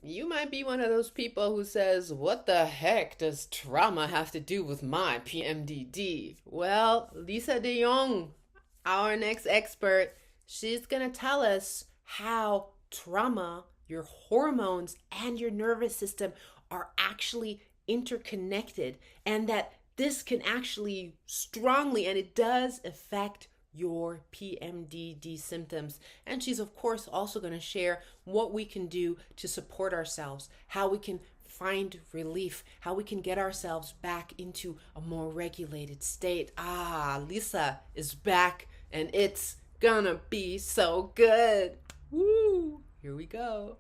You might be one of those people who says, what the heck does trauma have to do with my PMDD? Well, Lisa de Jong, our next expert, she's going to tell us how trauma, your hormones, and your nervous system are actually interconnected, and that this can actually strongly, and it does affect your PMDD symptoms. And she's, of course, also going to share what we can do to support ourselves, how we can find relief, how we can get ourselves back into a more regulated state. Lisa is back, and it's gonna be so good. Woo! Here we go.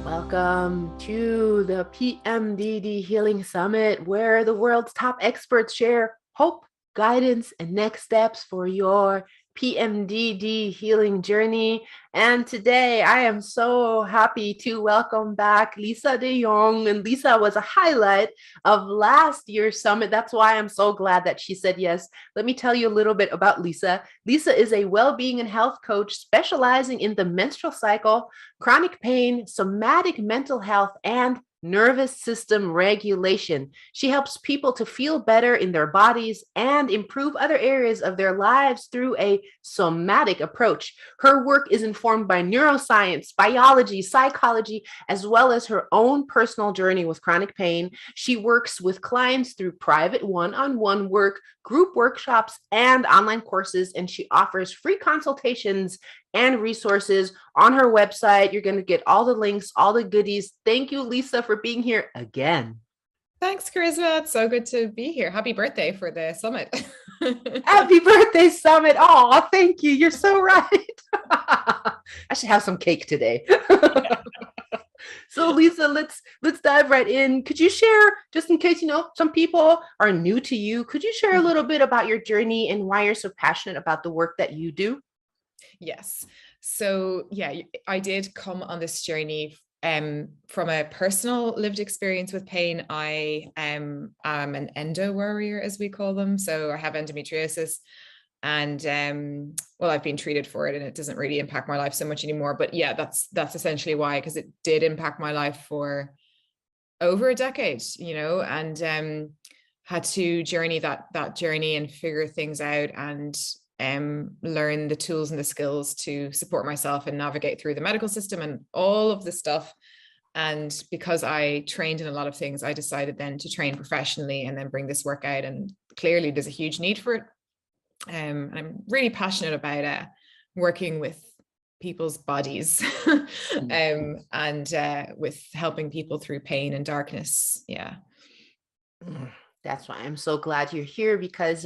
Welcome to the PMDD Healing Summit, where the world's top experts share hope, guidance, and next steps for your PMDD healing journey. And today I am so happy to welcome back Lisa de Jong. And Lisa was a highlight of last year's summit. That's why I'm so glad that she said yes. Let me tell you a little bit about Lisa. Lisa is a well-being and health coach specializing in the menstrual cycle, chronic pain, somatic mental health, and nervous system regulation. She helps people to feel better in their bodies and improve other areas of their lives through a somatic approach. Her work is informed by neuroscience, biology, psychology, as well as her own personal journey with chronic pain. She works with clients through private one-on-one work, group workshops, and online courses, and she offers free consultations and resources on her website. You're going to get all the links, all the goodies. Thank you, Lisa, for being here again. Thanks, Charisma. It's so good to be here. Happy birthday for the summit. Happy birthday, Summit. Oh, thank you. You're so right. I should have some cake today. So Lisa, let's dive right in. Could you share, just in case some people are new to you, could you share a little bit about your journey and why you're so passionate about the work that you do? Yes. So yeah, I did come on this journey from a personal lived experience with pain. I am an endo warrior, as we call them. So I have endometriosis, and well, I've been treated for it, and it doesn't really impact my life so much anymore. But yeah, that's essentially why, because it did impact my life for over a decade, and had to journey that journey and figure things out, and learn the tools and the skills to support myself and navigate through the medical system and all of the stuff. And because I trained in a lot of things, I decided then to train professionally and then bring this work out. And clearly there's a huge need for it. I'm really passionate about working with people's bodies and with helping people through pain and darkness. Yeah. That's why I'm so glad you're here, because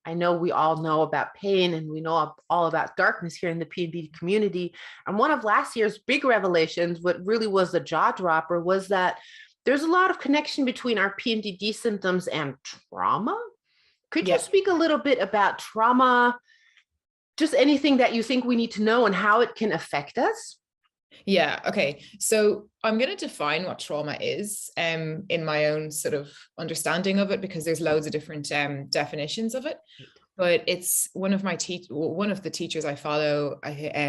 I know we all know about pain, and we know all about darkness here in the PMDD community. And one of last year's big revelations, what really was the jaw dropper, was that there's a lot of connection between our PMDD symptoms and trauma. Could you speak a little bit about trauma, just anything that you think we need to know and how it can affect us? Yeah. Okay. So I'm going to define what trauma is in my own sort of understanding of it, because there's loads of different definitions of it. But it's one of the teachers I follow,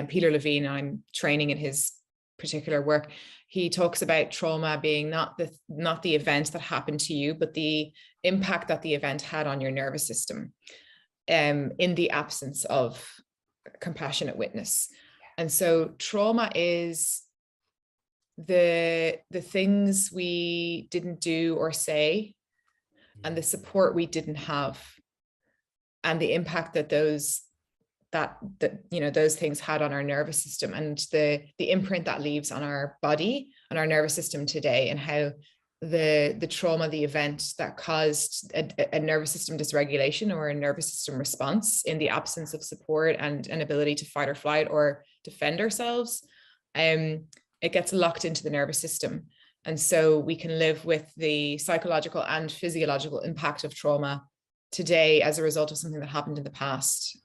Peter Levine. I'm training in his particular work. He talks about trauma being not the event that happened to you, but the impact that the event had on your nervous system in the absence of compassionate witness. And so trauma is the things we didn't do or say, and the support we didn't have, and the impact that those things had on our nervous system, and the imprint that leaves on our body and our nervous system today, and how the trauma, the event that caused a nervous system dysregulation or a nervous system response in the absence of support and an ability to fight or flight or defend ourselves, it gets locked into the nervous system. And so we can live with the psychological and physiological impact of trauma today as a result of something that happened in the past.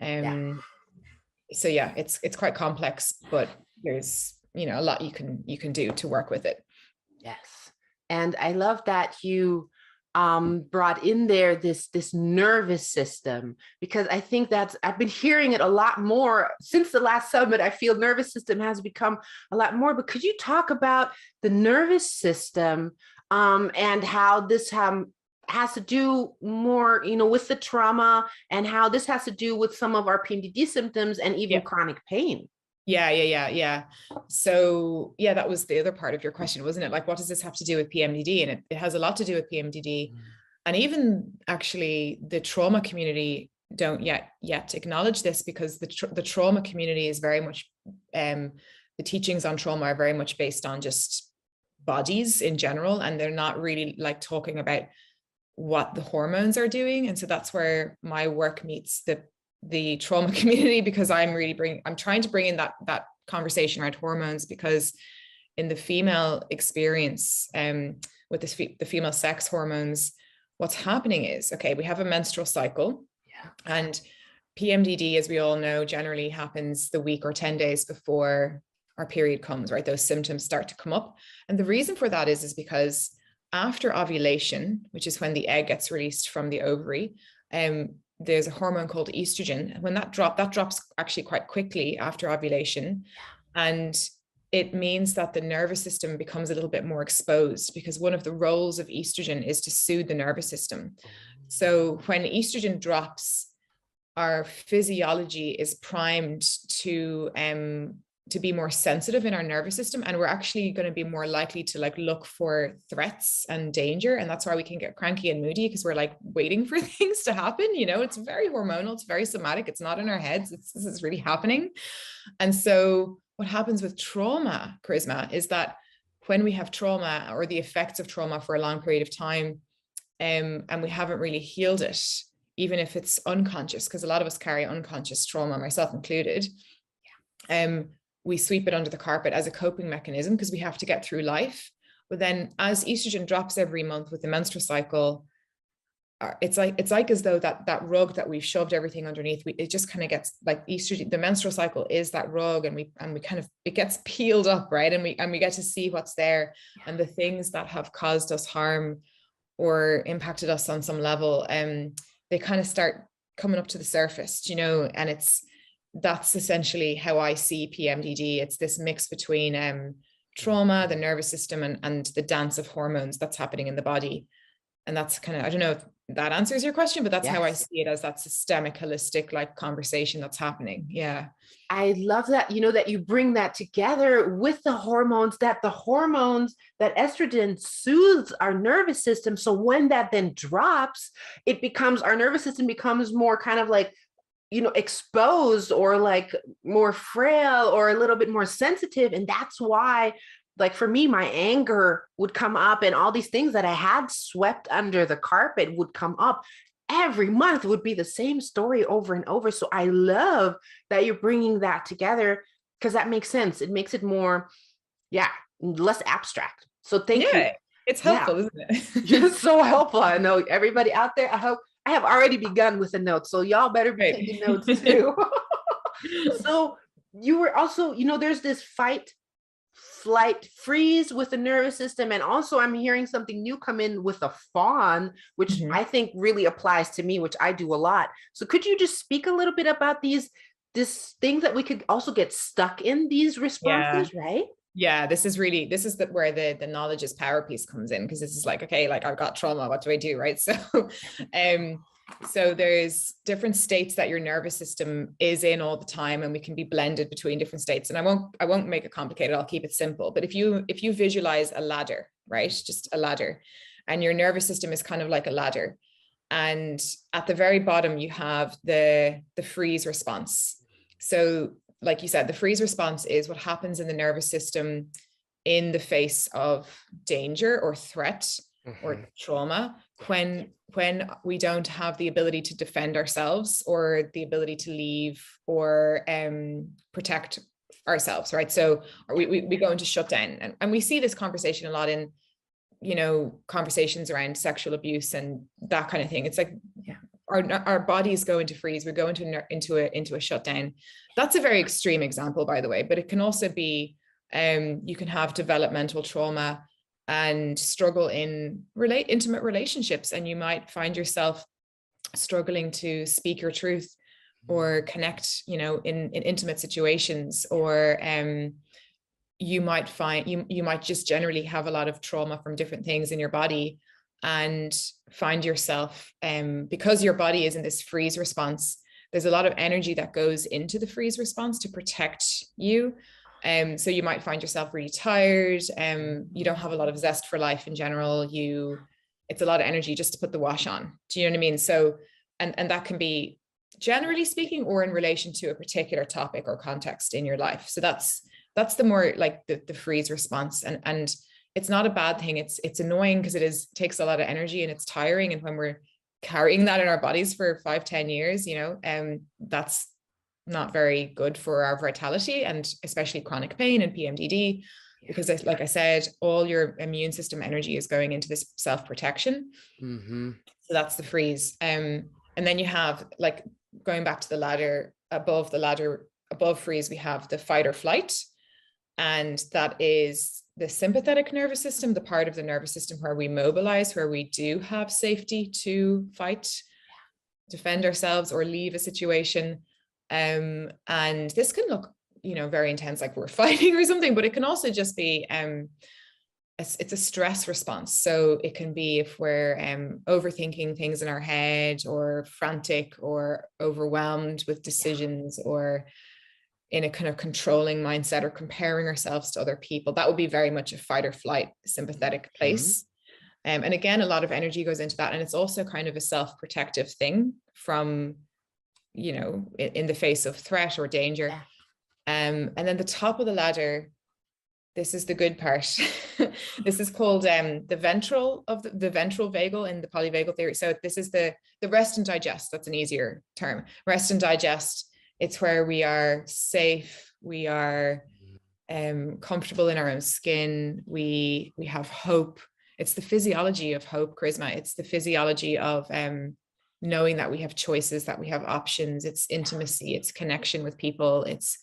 So yeah, it's quite complex, but there's a lot you can do to work with it. Yes. And I love that you brought in there this nervous system, because I think I've been hearing it a lot more since the last summit. I feel nervous system has become a lot more, but could you talk about the nervous system and how this has to do more, with the trauma, and how this has to do with some of our PMDD symptoms and even chronic pain? Yeah. So yeah, that was the other part of your question, wasn't it? Like, what does this have to do with PMDD? And it has a lot to do with PMDD. And even actually the trauma community don't yet acknowledge this, because the trauma community is very much, the teachings on trauma are very much based on just bodies in general. And they're not really like talking about what the hormones are doing. And so that's where my work meets the trauma community, because I'm trying to bring in that conversation around hormones, because in the female experience, with the female sex hormones, what's happening is, okay, we have a menstrual cycle, and PMDD, as we all know, generally happens the week or 10 days before our period comes, right? Those symptoms start to come up. And the reason for that is because after ovulation, which is when the egg gets released from the ovary, there's a hormone called estrogen. When that drops actually quite quickly after ovulation. And it means that the nervous system becomes a little bit more exposed, because one of the roles of estrogen is to soothe the nervous system. So when estrogen drops, our physiology is primed to be more sensitive in our nervous system, and we're actually going to be more likely to like look for threats and danger. And that's why we can get cranky and moody, because we're like waiting for things to happen. It's very hormonal, it's very somatic, it's not in our heads, this is really happening. And so what happens with trauma, Charisma, is that when we have trauma or the effects of trauma for a long period of time, and we haven't really healed it, even if it's unconscious, because a lot of us carry unconscious trauma, myself included, we sweep it under the carpet as a coping mechanism because we have to get through life. But then as estrogen drops every month with the menstrual cycle, it's like as though that rug that we've shoved everything underneath, it just kind of gets like estrogen, the menstrual cycle is that rug, and we kind of, it gets peeled up, right? And we get to see what's there, and the things that have caused us harm or impacted us on some level, they kind of start coming up to the surface, and that's essentially how I see PMDD. It's this mix between trauma, the nervous system, and the dance of hormones that's happening in the body. And that's kind of, I don't know if that answers your question, but that's how I see it, as that systemic, holistic, like conversation that's happening. Yeah. I love that, that you bring that together with the hormones, that estrogen soothes our nervous system. So when that then drops, our nervous system becomes more kind of like, exposed, or like more frail, or a little bit more sensitive. And that's why, like for me, my anger would come up, and all these things that I had swept under the carpet would come up. Every month would be the same story over and over. So I love that you're bringing that together, because that makes sense. It makes it more, less abstract. So thank you. It's helpful, isn't it? It's so helpful. I know everybody out there, I have already begun with the notes, so y'all better be taking notes too. So you were also, there's this fight, flight, freeze with the nervous system. And also I'm hearing something new come in with a fawn, which I think really applies to me, which I do a lot. So could you just speak a little bit about this thing that we could also get stuck in these responses, right? Yeah, this is where the knowledge is power piece comes in, because this is like, okay, like I've got trauma, what do I do, right? So there's different states that your nervous system is in all the time, and we can be blended between different states. And I won't make it complicated, I'll keep it simple. But if you visualize a ladder, right, just a ladder, and your nervous system is kind of like a ladder, and at the very bottom you have the freeze response. So like you said, the freeze response is what happens in the nervous system in the face of danger or threat or trauma, when we don't have the ability to defend ourselves, or the ability to leave, or protect ourselves, right? So we go into shutdown, and we see this conversation a lot in, conversations around sexual abuse and that kind of thing. It's like, our bodies go into freeze, we go into a shutdown. That's a very extreme example, by the way, but it can also be, you can have developmental trauma, and struggle in intimate relationships. And you might find yourself struggling to speak your truth or connect, you know, in intimate situations, or you might find you might just generally have a lot of trauma from different things in your body, and find yourself, because your body is in this freeze response, there's a lot of energy that goes into the freeze response to protect you. So you might find yourself really tired. You don't have a lot of zest for life in general. It's a lot of energy just to put the wash on. Do you know what I mean? So, and that can be generally speaking, or in relation to a particular topic or context in your life. So that's the more like the freeze response. And it's not a bad thing. It's annoying because takes a lot of energy and it's tiring. And when we're carrying that in our bodies for 5-10 years, you know, that's not very good for our vitality, and especially chronic pain and PMDD, because like I said, all your immune system energy is going into this self-protection. So that's the freeze. And then you have, like, going back to the ladder, above freeze, we have the fight or flight. And that is the sympathetic nervous system, the part of the nervous system where we mobilize, where we do have safety to fight, defend ourselves, or leave a situation. And this can look, you know, very intense, like we're fighting or something, but it can also just be, it's a stress response. So it can be if we're overthinking things in our head, or frantic, or overwhelmed with decisions, or in a kind of controlling mindset, or comparing ourselves to other people. That would be very much a fight or flight sympathetic place. And again, a lot of energy goes into that. And it's also kind of a self-protective thing from, you know, in the face of threat or danger. And then the top of the ladder, this is the good part. This is called the ventral vagal in the polyvagal theory. So this is the rest and digest. That's an easier term. Rest and digest. It's where we are safe. We are comfortable in our own skin. We have hope. It's the physiology of hope, Charisma. It's the physiology of knowing that we have choices, that we have options. It's intimacy. It's connection with people. It's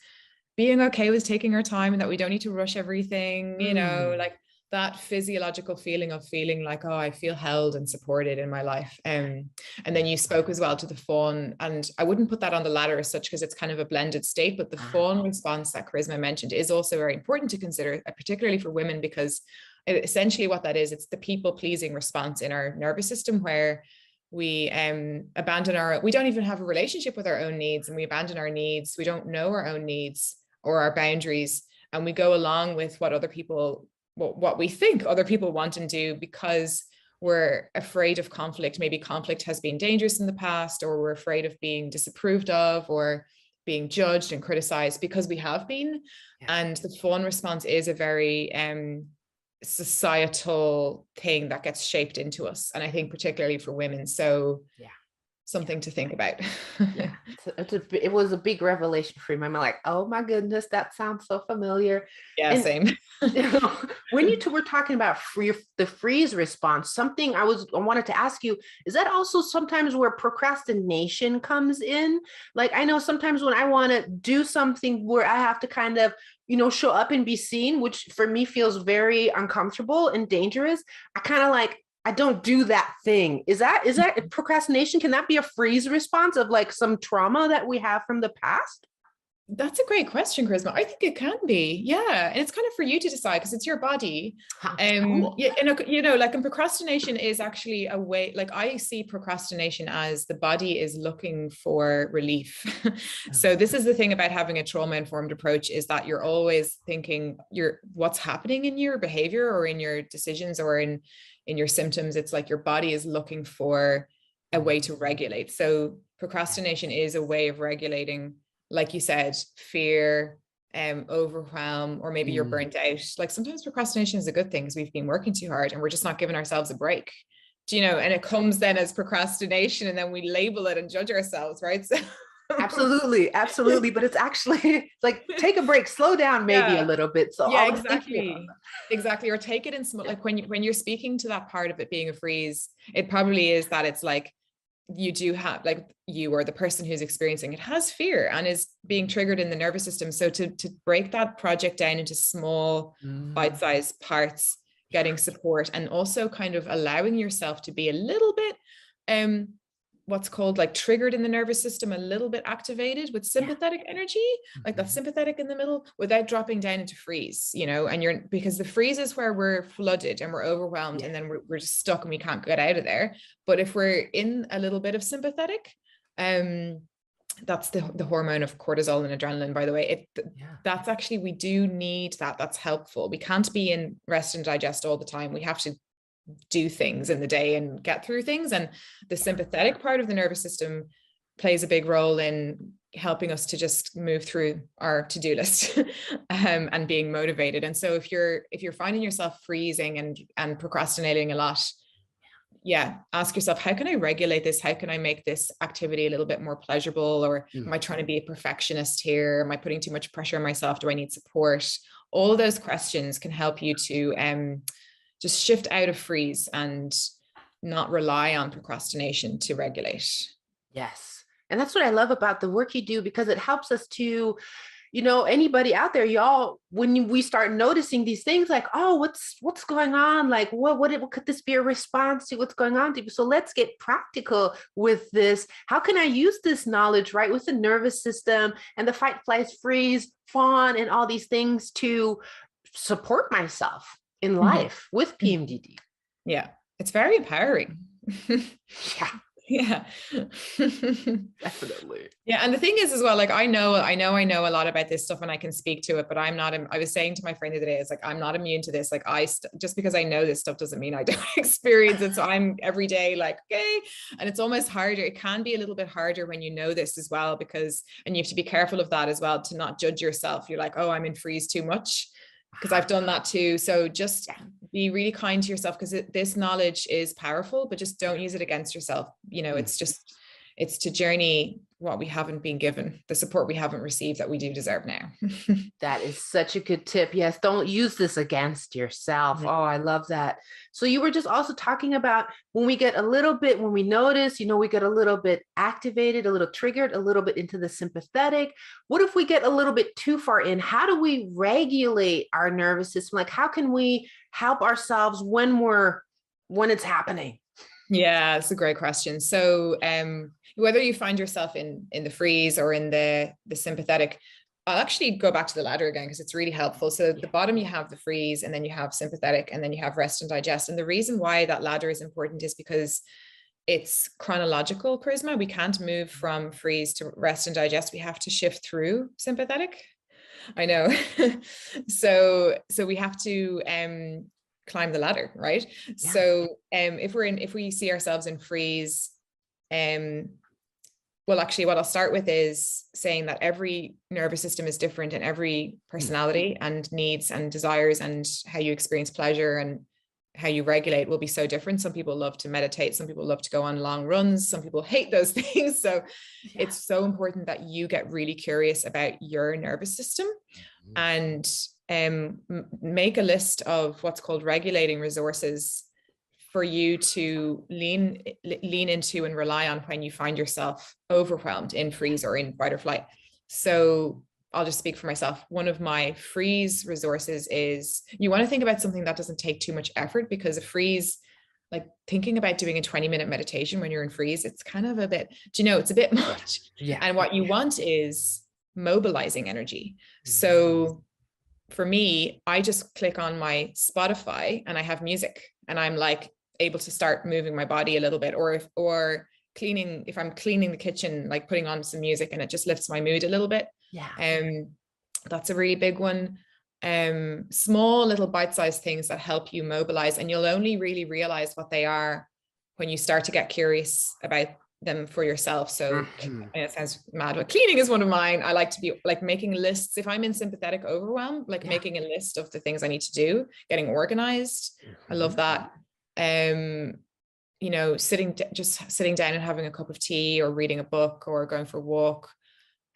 being okay with taking our time, and that we don't need to rush everything, you know, like that physiological feeling of feeling like, oh, I feel held and supported in my life. And then you spoke as well to the fawn, and I wouldn't put that on the ladder as such, because it's kind of a blended state, but the fawn response that Charisma mentioned is also very important to consider, particularly for women, because essentially what that is, it's the people-pleasing response in our nervous system, where we we don't even have a relationship with our own needs, and we abandon our needs. We don't know our own needs or our boundaries, and we go along with what we think other people want and do, because we're afraid of conflict. Maybe conflict has been dangerous in the past, or we're afraid of being disapproved of, or being judged and criticized, because we have been. And the fawn response is a very societal thing that gets shaped into us, and I think particularly for women. So something to think about. It was a big revelation for me. I'm like, oh my goodness, that sounds so familiar. And same. When you were talking about the freeze response, something I wanted to ask you, is that also sometimes where procrastination comes in? Like, I know sometimes when I want to do something where I have to kind of, you know, show up and be seen, which for me feels very uncomfortable and dangerous, I kind of like, I don't do that thing. Is that procrastination? Can that be a freeze response of like some trauma that we have from the past? That's a great question, Charisma. I think it can be. Yeah. And it's kind of for you to decide, because it's your body. Cool. Yeah, and you know, like, and procrastination is actually a way, like, I see procrastination as the body is looking for relief. So this is the thing about having a trauma-informed approach, is that you're always thinking what's happening in your behavior, or in your decisions, or in your symptoms. It's like your body is looking for a way to regulate. So procrastination is a way of regulating, like you said, fear, overwhelm, or maybe you're burnt out. Like, sometimes procrastination is a good thing, because we've been working too hard and we're just not giving ourselves a break. Do you know? And it comes then as procrastination, and then we label it and judge ourselves, right? So absolutely. But it's actually like, take a break, slow down maybe a little bit. So exactly. Or take it in small, like when you're speaking to that part of it being a freeze, it probably is that it's like, you do have, like, you or the person who's experiencing it has fear and is being triggered in the nervous system. So to break that project down into small bite-sized parts, getting support, and also kind of allowing yourself to be a little bit what's called like triggered in the nervous system, a little bit activated with sympathetic energy, like that sympathetic in the middle, without dropping down into freeze, you know. And because the freeze is where we're flooded and we're overwhelmed, and then we're just stuck and we can't get out of there. But if we're in a little bit of sympathetic, that's the hormone of cortisol and adrenaline, by the way. That's actually, we do need that. That's helpful. We can't be in rest and digest all the time. We have to do things in the day and get through things. And the sympathetic part of the nervous system plays a big role in helping us to just move through our to-do list and being motivated. And so if you're finding yourself freezing and procrastinating a lot, ask yourself, how can I regulate this? How can I make this activity a little bit more pleasurable? Or am I trying to be a perfectionist here? Am I putting too much pressure on myself? Do I need support? All of those questions can help you to just shift out of freeze and not rely on procrastination to regulate. Yes. And that's what I love about the work you do, because it helps us to, you know, anybody out there, y'all, when we start noticing these things like, oh, what's going on? Like, what could this be a response to what's going on? So let's get practical with this. How can I use this knowledge, right, with the nervous system and the fight, flight, freeze, fawn, and all these things to support myself in life with PMDD? Yeah, it's very empowering. Yeah. Definitely. Yeah. And the thing is as well, like, I know a lot about this stuff and I can speak to it, but I was saying to my friend the other day, it's like, I'm not immune to this. Like just because I know this stuff doesn't mean I don't experience it. So I'm every day like, okay. And it's almost harder. It can be a little bit harder when you know this as well, and you have to be careful of that as well, to not judge yourself. You're like, oh, I'm in freeze too much, because I've done that too. So just be really kind to yourself, because this knowledge is powerful, but just don't use it against yourself. You know, it's to journey what we haven't been given, the support we haven't received that we do deserve now. That is such a good tip. Yes, don't use this against yourself. Oh, I love that. So you were just also talking about when we notice, you know, we get a little bit activated, a little triggered, a little bit into the sympathetic. What if we get a little bit too far in? How do we regulate our nervous system? Like, how can we help ourselves when it's happening? Yeah, it's a great question. So whether you find yourself in the freeze or in the sympathetic, I'll actually go back to the ladder again, because it's really helpful. So at the bottom, you have the freeze, and then you have sympathetic, and then you have rest and digest. And the reason why that ladder is important is because it's chronological, Charisma. We can't move from freeze to rest and digest. We have to shift through sympathetic. I know. So we have to climb the ladder, right? Yeah. So if we see ourselves in freeze, well, actually, what I'll start with is saying that every nervous system is different, and every personality and needs and desires and how you experience pleasure and how you regulate will be so different. Some people love to meditate. Some people love to go on long runs. Some people hate those things. So it's so important that you get really curious about your nervous system and make a list of what's called regulating resources for you to lean into and rely on when you find yourself overwhelmed in freeze or in fight or flight. So I'll just speak for myself. One of my freeze resources is, you want to think about something that doesn't take too much effort, because a freeze, like thinking about doing a 20-minute meditation when you're in freeze, it's kind of a bit, it's a bit much. Yeah. And what you want is mobilizing energy. So for me, I just click on my Spotify and I have music, and I'm like able to start moving my body a little bit, or cleaning, if I'm cleaning the kitchen, like putting on some music, and it just lifts my mood a little bit. Yeah. That's a really big one. Small little bite-sized things that help you mobilize, and you'll only really realize what they are when you start to get curious about them for yourself. So it sounds mad, but cleaning is one of mine. I like to be like making lists. If I'm in sympathetic overwhelm, like making a list of the things I need to do, getting organized. I love that. Sitting down and having a cup of tea, or reading a book, or going for a walk,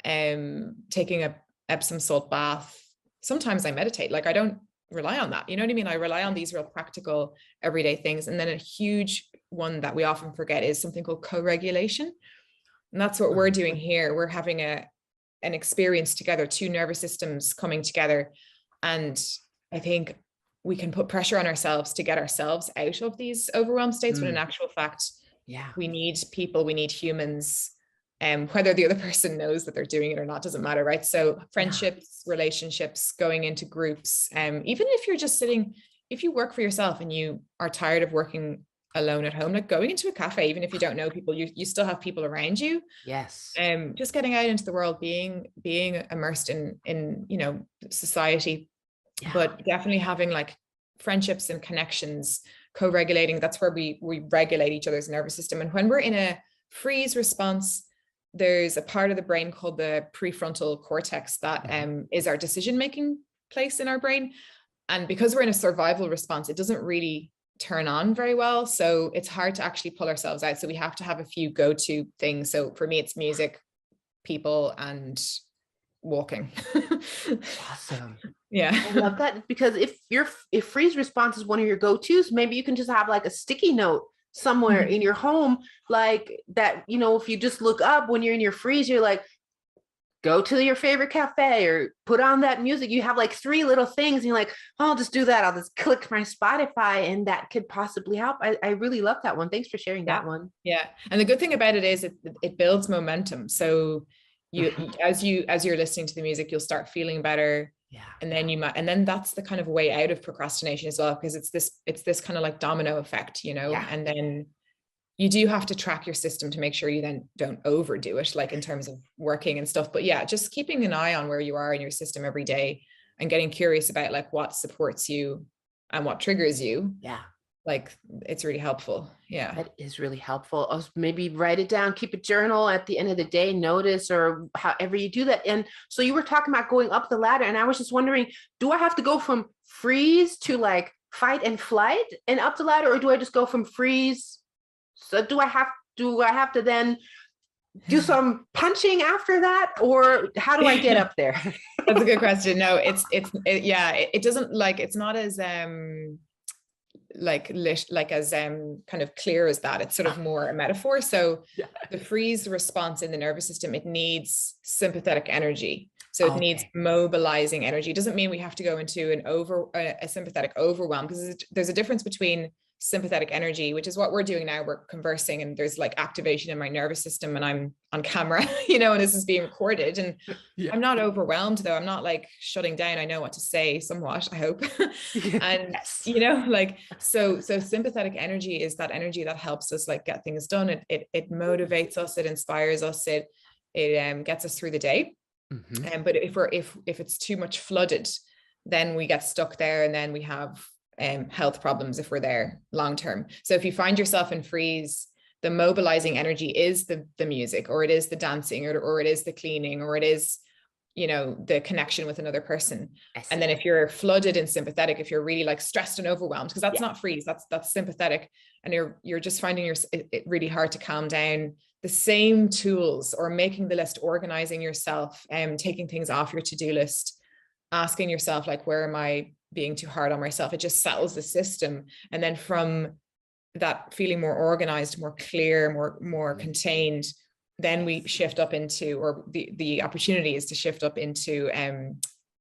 taking a Epsom salt bath. Sometimes I meditate. Like, I don't rely on that. You know what I mean? I rely on these real practical everyday things. And then a huge one that we often forget is something called co-regulation. And that's what we're doing here. We're having an experience together, two nervous systems coming together. And I think we can put pressure on ourselves to get ourselves out of these overwhelmed states, when in actual fact, we need people, we need humans, whether the other person knows that they're doing it or not doesn't matter, right? So friendships, relationships, going into groups, even if you're just sitting, if you work for yourself and you are tired of working alone at home, like going into a cafe, even if you don't know people, you still have people around you. Yes. Just getting out into the world, being immersed in you know, society, but definitely having like friendships and connections, co-regulating. That's where we regulate each other's nervous system. And when we're in a freeze response, there's a part of the brain called the prefrontal cortex that is our decision-making place in our brain. And because we're in a survival response, it doesn't really turn on very well. So it's hard to actually pull ourselves out. So we have to have a few go-to things. So for me, it's music, people, and walking. Awesome. Yeah. I love that, because if freeze response is one of your go-tos, maybe you can just have like a sticky note somewhere in your home, like that, you know, if you just look up when you're in your freeze, you're like, go to your favorite cafe or put on that music. You have like 3 little things and you're like, oh, I'll just do that. I'll just click my Spotify and that could possibly help. I really love that one. Thanks for sharing that one. Yeah. And the good thing about it is it builds momentum. So as you're listening to the music, you'll start feeling better. Yeah. And then that's the kind of way out of procrastination as well, because it's this kind of like domino effect, you know. And then you do have to track your system to make sure you then don't overdo it, like in terms of working and stuff. But yeah, just keeping an eye on where you are in your system every day and getting curious about like what supports you and what triggers you. Yeah. Like it's really helpful. Yeah. That is really helpful. Maybe write it down, keep a journal at the end of the day, notice, or however you do that. And so you were talking about going up the ladder, and I was just wondering, do I have to go from freeze to like fight and flight and up the ladder, or do I just go from freeze? So do I have to then do some punching after that, or how do I get up there? That's a good question. No, it doesn't, like, it's not as kind of clear as that. It's sort of more a metaphor. So the freeze response in the nervous system, it needs sympathetic energy. So it needs mobilizing energy. It doesn't mean we have to go into a sympathetic overwhelm, because there's a difference between sympathetic energy, which is what we're doing now. We're conversing and there's like activation in my nervous system and I'm on camera, you know, and this is being recorded, and I'm not overwhelmed though. I'm not like shutting down. I know what to say somewhat, I hope. And you know, like, so sympathetic energy is that energy that helps us like get things done. It motivates us, it inspires us, it gets us through the day. But if it's too much flooded, then we get stuck there, and then we have health problems if we're there long term. So if you find yourself in freeze, the mobilizing energy is the music, or it is the dancing, or it is the cleaning, or it is, you know, the connection with another person. And then if you're flooded in sympathetic, if you're really like stressed and overwhelmed, because that's not freeze, that's sympathetic, and you're just finding it really hard to calm down, the same tools, or making the list, organizing yourself, taking things off your to-do list, asking yourself like, where am I being too hard on myself? It just settles the system. And then from that, feeling more organized, more clear, more contained, then we shift up into, or the opportunity is to shift up into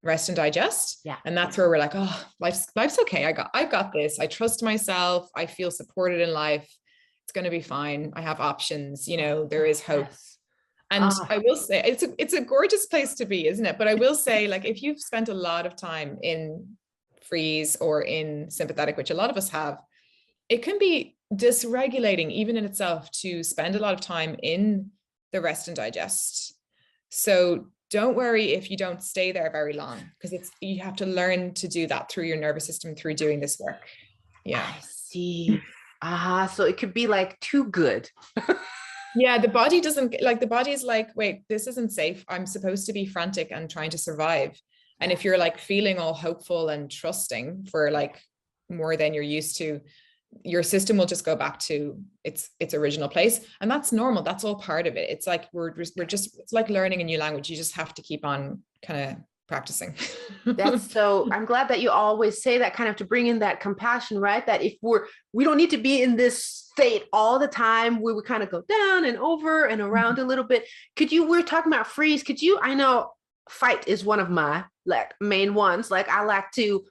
rest and digest. And that's where we're like, oh, life's okay. I got this. I trust myself. I feel supported in life. It's going to be fine. I have options. You know, there is hope. And I will say, it's a gorgeous place to be, isn't it? But I will say, like, if you've spent a lot of time in freeze or in sympathetic, which a lot of us have, it can be dysregulating even in itself to spend a lot of time in the rest and digest. So don't worry if you don't stay there very long, because you have to learn to do that through your nervous system, through doing this work. Yeah. I see. So it could be like too good. Yeah, the body is like, wait, this isn't safe. I'm supposed to be frantic and trying to survive. And if you're like feeling all hopeful and trusting for like more than you're used to, your system will just go back to its original place. And that's normal. That's all part of it. It's like it's like learning a new language. You just have to keep on kind of practicing. I'm glad that you always say that, kind of to bring in that compassion, right? That if we don't need to be in this state all the time. We would kind of go down and over and around a little bit. We're talking about freeze. I know fight is one of my like main ones. Like I like to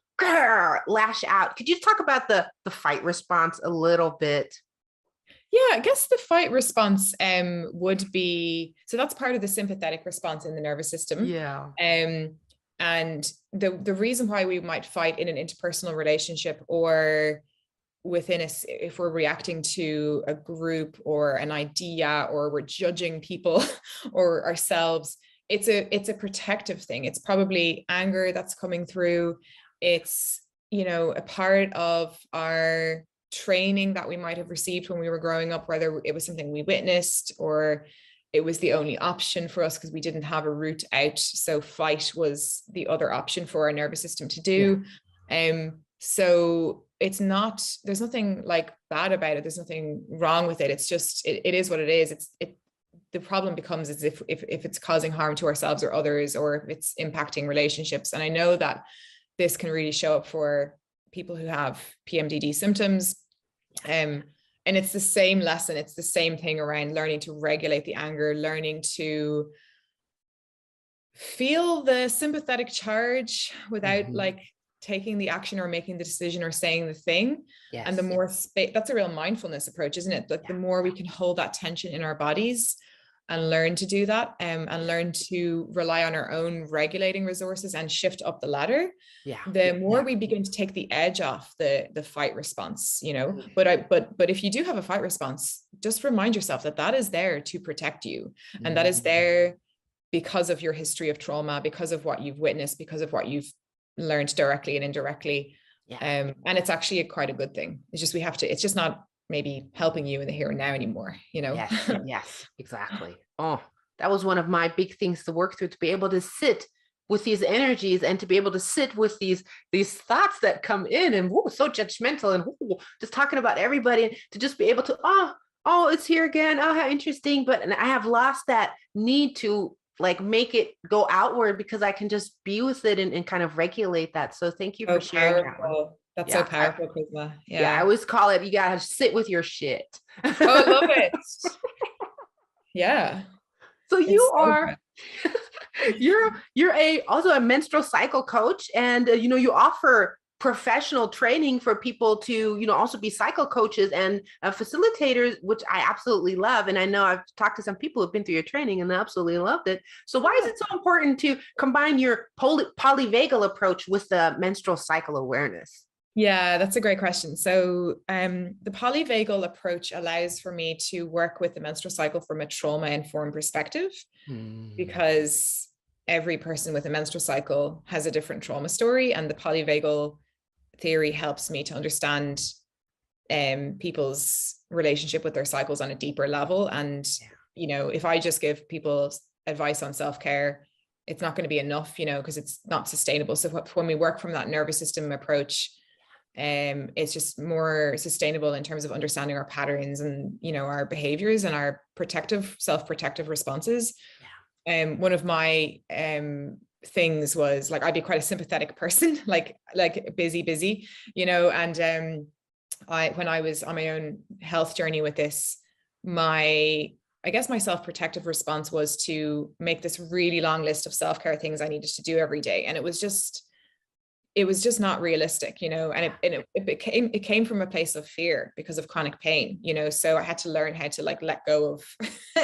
lash out. Could you talk about the fight response a little bit? Yeah, I guess the fight response would be, so that's part of the sympathetic response in the nervous system. Yeah. And the reason why we might fight in an interpersonal relationship or within us, if we're reacting to a group or an idea, or we're judging people or ourselves, it's a protective thing. It's probably anger that's coming through. It's, a part of our training that we might have received when we were growing up, whether it was something we witnessed or it was the only option for us because we didn't have a route out. So fight was the other option for our nervous system to do. So it's not, there's nothing like bad about it. There's nothing wrong with it. It's just, it is what it is. The problem becomes is if it's causing harm to ourselves or others, or if it's impacting relationships. And I know that this can really show up for people who have PMDD symptoms. And it's the same lesson. It's the same thing around learning to regulate the anger, learning to feel the sympathetic charge without like taking the action or making the decision or saying the thing. Yes. And the more space, that's a real mindfulness approach, isn't it? Like the more we can hold that tension in our bodies and learn to do that, and learn to rely on our own regulating resources and shift up the ladder, the more we begin to take the edge off the fight response, but if you do have a fight response, just remind yourself that is there to protect you. And that is there because of your history of trauma, because of what you've witnessed, because of what you've learned directly and indirectly. And it's actually quite a good thing. It's just, it's just not maybe helping you in the here and now anymore, Yes, exactly. Oh, that was one of my big things to work through, to be able to sit with these energies and to be able to sit with these thoughts that come in and so judgmental and just talking about everybody, and to just be able to, oh, it's here again. Oh, how interesting. And I have lost that need to like make it go outward, because I can just be with it and kind of regulate that. So thank you for sharing that one. That's so powerful, Prisma. I always call it, you gotta sit with your shit. Oh, I love it. Yeah. So you are, you're also a menstrual cycle coach, and you offer professional training for people to also be cycle coaches and facilitators, which I absolutely love. And I know I've talked to some people who've been through your training and they absolutely loved it. So why is it so important to combine your polyvagal approach with the menstrual cycle awareness? Yeah, that's a great question. So the polyvagal approach allows for me to work with the menstrual cycle from a trauma-informed perspective, because every person with a menstrual cycle has a different trauma story, and the polyvagal theory helps me to understand people's relationship with their cycles on a deeper level. And, if I just give people advice on self-care, it's not going to be enough, because it's not sustainable. So when we work from that nervous system approach, it's just more sustainable in terms of understanding our patterns and our behaviors and our self-protective responses. One of my things was like, I'd be quite a sympathetic person, like busy, and when I was on my own health journey with this, I guess my self-protective response was to make this really long list of self-care things I needed to do every day, and it was just not realistic, and it came from a place of fear because of chronic pain, so I had to learn how to let go of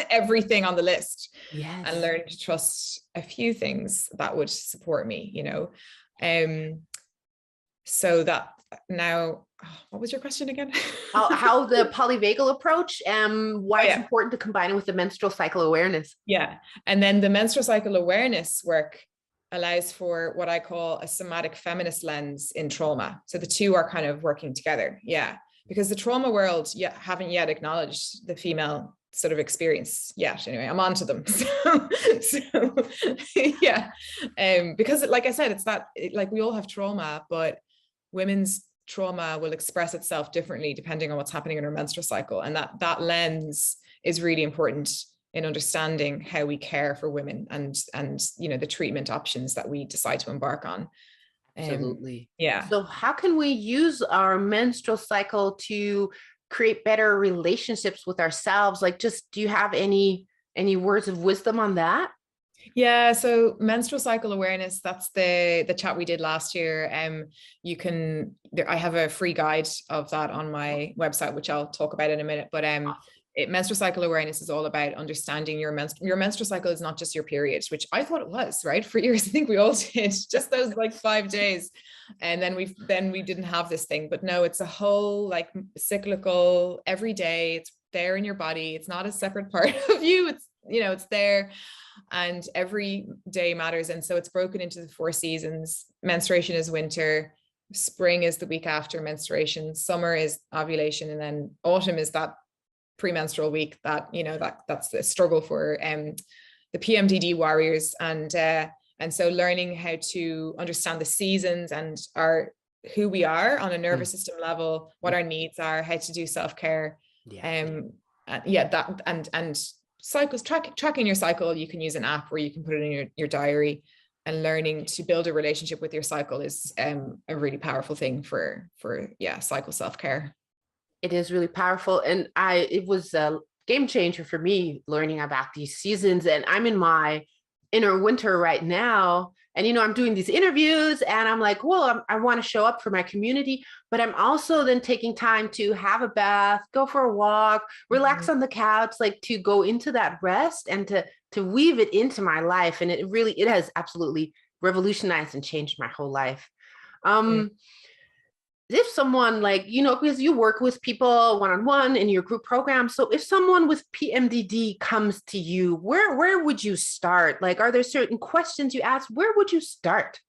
everything on the list. Yes. And learn to trust a few things that would support me, so that now, what was your question again? how the polyvagal approach, why it's important to combine it with the menstrual cycle awareness. Yeah. And then the menstrual cycle awareness work allows for what I call a somatic feminist lens in trauma. So the two are kind of working together. Yeah. Because the trauma world haven't yet acknowledged the female sort of experience yet. Anyway, I'm on to them. So yeah. Because like I said, it's that, like we all have trauma, but women's trauma will express itself differently depending on what's happening in our menstrual cycle. And that lens is really important in understanding how we care for women and the treatment options that we decide to embark on. Absolutely. Yeah. So how can we use our menstrual cycle to create better relationships with ourselves? Like, just, do you have any words of wisdom on that? Yeah, so menstrual cycle awareness, that's the chat we did last year. I have a free guide of that on my website, which I'll talk about in a minute. But menstrual cycle awareness is all about understanding your menstrual cycle is not just your period, which I thought it was, right? For years, I think we all did, just those like 5 days. And then we didn't have this thing. But no, it's a whole like cyclical every day. It's there in your body. It's not a separate part of you. It's there. And every day matters. And so it's broken into the 4 seasons. Menstruation is winter, spring is the week after menstruation, summer is ovulation, and then autumn is that premenstrual week that's the struggle for the PMDD warriors. And so learning how to understand the seasons and who we are on a nervous system level, what our needs are, how to do self-care. And cycles, tracking your cycle. You can use an app where you can put it in your diary, and learning to build a relationship with your cycle is a really powerful thing for cycle self-care. It is really powerful. And it was a game changer for me learning about these seasons. And I'm in my inner winter right now. And, I'm doing these interviews and I'm like, well, I want to show up for my community, but I'm also then taking time to have a bath, go for a walk, relax on the couch, like to go into that rest and to weave it into my life. And it has absolutely revolutionized and changed my whole life. If someone because you work with people one-on-one in your group program. So if someone with PMDD comes to you, where would you start? Like, are there certain questions you ask? Where would you start?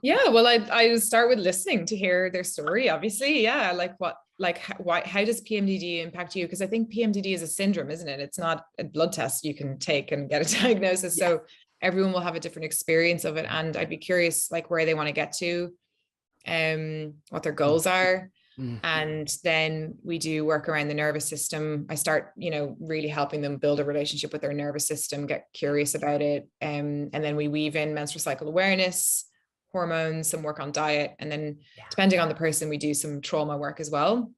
Yeah, well, I start with listening to hear their story, obviously. Yeah. How does PMDD impact you? Because I think PMDD is a syndrome, isn't it? It's not a blood test you can take and get a diagnosis. Yeah. So everyone will have a different experience of it. And I'd be curious, where they want to get to, what their goals are. And then we do work around the nervous system. I start, really helping them build a relationship with their nervous system, get curious about it. And then we weave in menstrual cycle awareness, hormones, some work on diet. And then depending on the person, we do some trauma work as well,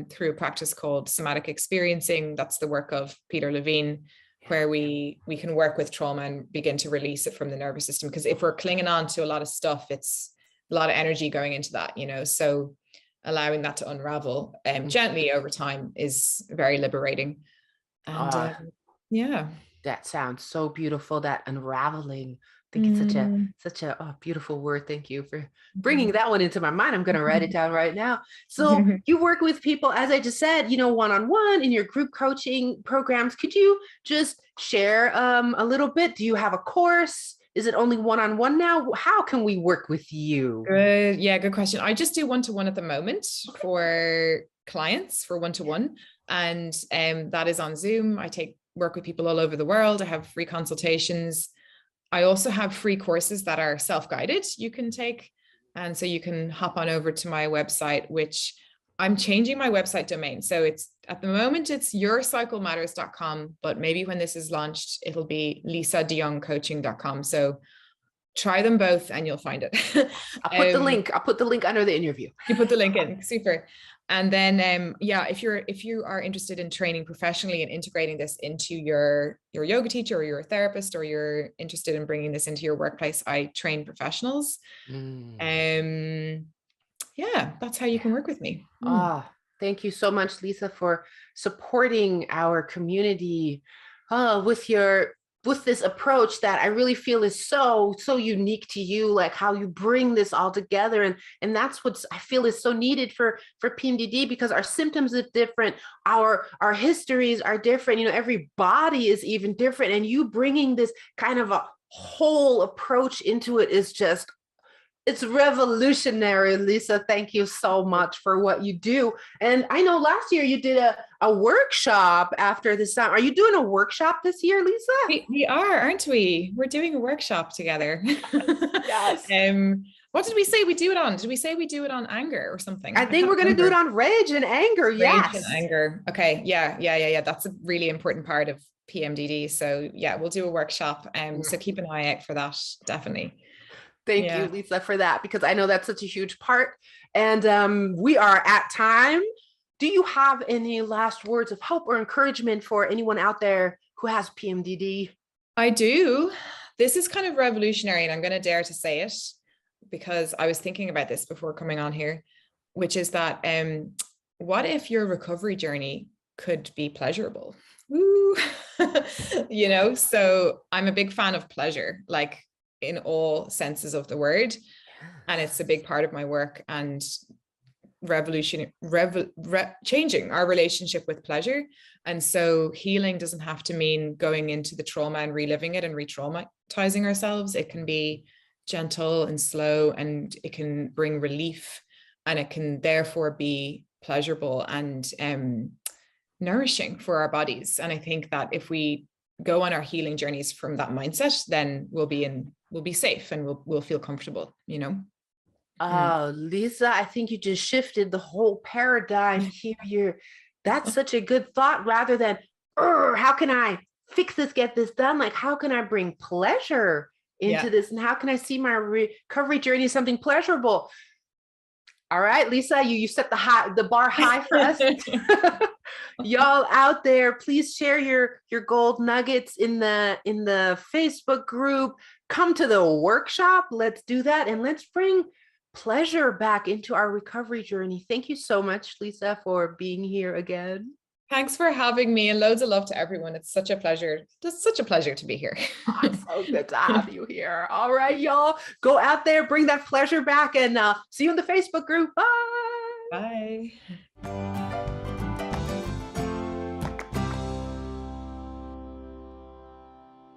through a practice called somatic experiencing. That's the work of Peter Levine, where we can work with trauma and begin to release it from the nervous system. Because if we're clinging on to a lot of stuff, it's a lot of energy going into that, so allowing that to unravel gently over time is very liberating. And that sounds so beautiful, that unraveling. I think it's such a beautiful word. Thank you for bringing that one into my mind. I'm going to write it down right now. So you work with people, as I just said, one-on-one in your group coaching programs. Could you just share a little bit? Do you have a course? Is it only one-on-one now? How can we work with you? Good. Yeah, good question. I just do one-to-one at the moment for clients, for one-to-one. And that is on Zoom. I work with people all over the world. I have free consultations. I also have free courses that are self-guided you can take. And so you can hop on over to my website, which I'm changing my website domain. So at the moment it's yourcyclematters.com, but maybe when this is launched, it'll be lisadejongcoaching.com. So try them both and you'll find it. I'll put the link under the interview. You put the link in. Super. And then, if you are interested in training professionally and integrating this into your yoga teacher or your therapist, or you're interested in bringing this into your workplace, I train professionals. That's how you can work with me. Thank you so much, Lisa, for supporting our community with this approach that I really feel is so unique to you, like how you bring this all together. And that's what I feel is so needed for PMDD, because our symptoms are different, our histories are different, every body is even different. And you bringing this kind of a whole approach into it is just, it's revolutionary. Lisa, thank you so much for what you do. And I know last year you did a workshop after this time. Are you doing a workshop this year, Lisa? We are, aren't we? We're doing a workshop together. Yes. What did we say we do it on? Did we say we do it on anger or something? I think we're going to do it on rage and anger. Yes. Rage and anger. Okay. Yeah. That's a really important part of PMDD. So yeah, we'll do a workshop. So keep an eye out for that. Definitely. Thank you, Lisa, for that, because I know that's such a huge part. And we are at time. Do you have any last words of hope or encouragement for anyone out there who has PMDD? I do. This is kind of revolutionary, and I'm going to dare to say it because I was thinking about this before coming on here, which is that what if your recovery journey could be pleasurable? Woo. So I'm a big fan of pleasure, like in all senses of the word. And it's a big part of my work and changing our relationship with pleasure. And so healing doesn't have to mean going into the trauma and reliving it and re-traumatizing ourselves. It can be gentle and slow, and it can bring relief, and it can therefore be pleasurable and nourishing for our bodies. And I think that if we go on our healing journeys from that mindset, then we'll be safe, and we'll feel comfortable, Oh, Lisa, I think you just shifted the whole paradigm here. That's such a good thought, rather than, how can I fix this, get this done? Like, how can I bring pleasure into this? And how can I see my recovery journey as something pleasurable? All right, Lisa, you set the bar high for us. Y'all out there, please share your gold nuggets in the Facebook group. Come to the workshop. Let's do that, and let's bring pleasure back into our recovery journey. Thank you so much, Lisa, for being here again. Thanks for having me, and loads of love to everyone. It's such a pleasure. Just such a pleasure to be here. Oh, it's so good to have you here. All right, y'all, go out there, bring that pleasure back, and see you in the Facebook group. Bye. Bye.